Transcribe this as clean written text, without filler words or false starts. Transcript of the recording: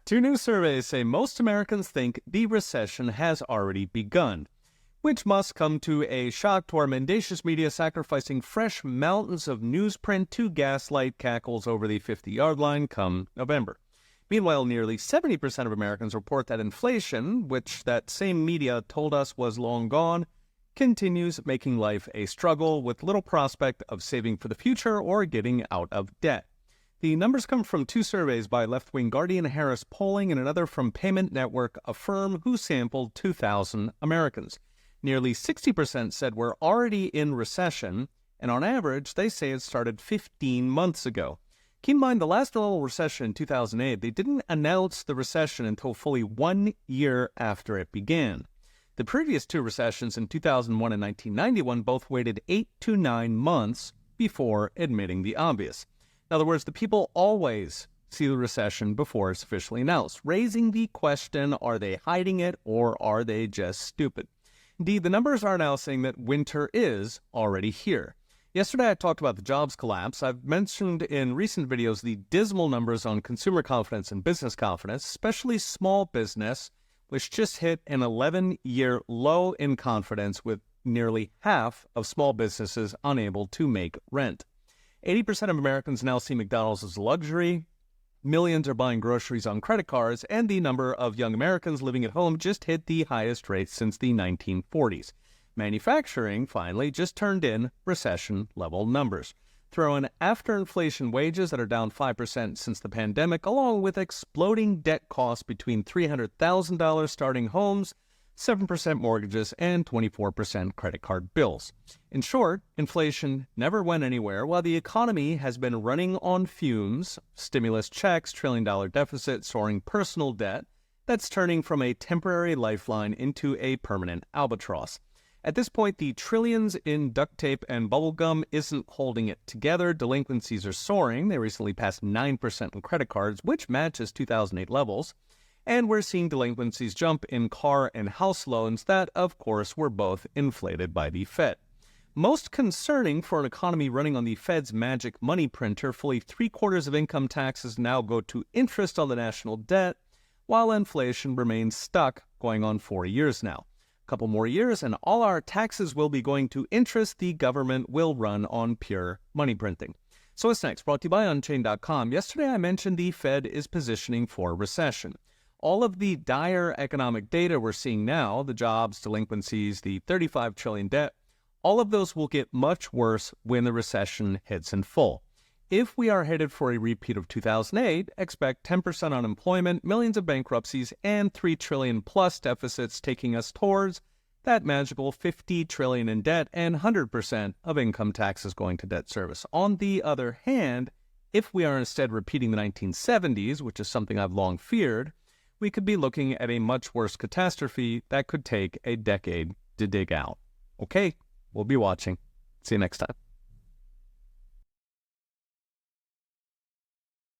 Two new surveys say most Americans think the recession has already begun, which must come to a shock to our mendacious media sacrificing fresh mountains of newsprint to gaslight cackles over the 50-yard line come November. Meanwhile, nearly 70% of Americans report that inflation, which that same media told us was long gone, continues making life a struggle with little prospect of saving for the future or getting out of debt. The numbers come from two surveys by left-wing Guardian Harris Polling and another from Payment Network, a firm who sampled 2,000 Americans. Nearly 60% said we're already in recession, and on average, they say it started 15 months ago. Keep in mind, the last global recession in 2008, they didn't announce the recession until fully 1 year after it began. The previous two recessions in 2001 and 1991 both waited 8 to 9 months before admitting the obvious. In other words, the people always see the recession before it's officially announced, raising the question, are they hiding it or are they just stupid? Indeed, the numbers are now saying that winter is already here. Yesterday, I talked about the jobs collapse. I've mentioned in recent videos the dismal numbers on consumer confidence and business confidence, especially small business, which just hit an 11-year low in confidence with nearly half of small businesses unable to make rent. 80% of Americans now see McDonald's as a luxury. Millions are buying groceries on credit cards, and the number of young Americans living at home just hit the highest rate since the 1940s. Manufacturing, finally, just turned in recession-level numbers. Throw in after-inflation wages that are down 5% since the pandemic, along with exploding debt costs between $300,000 starting homes, 7% mortgages, and 24% credit card bills. In short, inflation never went anywhere, while the economy has been running on fumes, stimulus checks, trillion-dollar deficit, soaring personal debt, that's turning from a temporary lifeline into a permanent albatross. At this point, the trillions in duct tape and bubble gum isn't holding it together. Delinquencies are soaring. They recently passed 9% in credit cards, which matches 2008 levels. And we're seeing delinquencies jump in car and house loans that, of course, were both inflated by the Fed. Most concerning for an economy running on the Fed's magic money printer, fully 3/4 of income taxes now go to interest on the national debt, while inflation remains stuck going on 4 years now. A couple more years and all our taxes will be going to interest. The government will run on pure money printing. So what's next? Brought to you by Unchained.com. Yesterday I mentioned the Fed is positioning for recession. All of the dire economic data we're seeing now, the jobs, delinquencies, the $35 trillion debt, all of those will get much worse when the recession hits in full. If we are headed for a repeat of 2008, expect 10% unemployment, millions of bankruptcies, and $3 trillion plus deficits taking us towards that magical $50 trillion in debt and 100% of income taxes going to debt service. On the other hand, if we are instead repeating the 1970s, which is something I've long feared, we could be looking at a much worse catastrophe that could take a decade to dig out. Okay, we'll be watching. See you next time.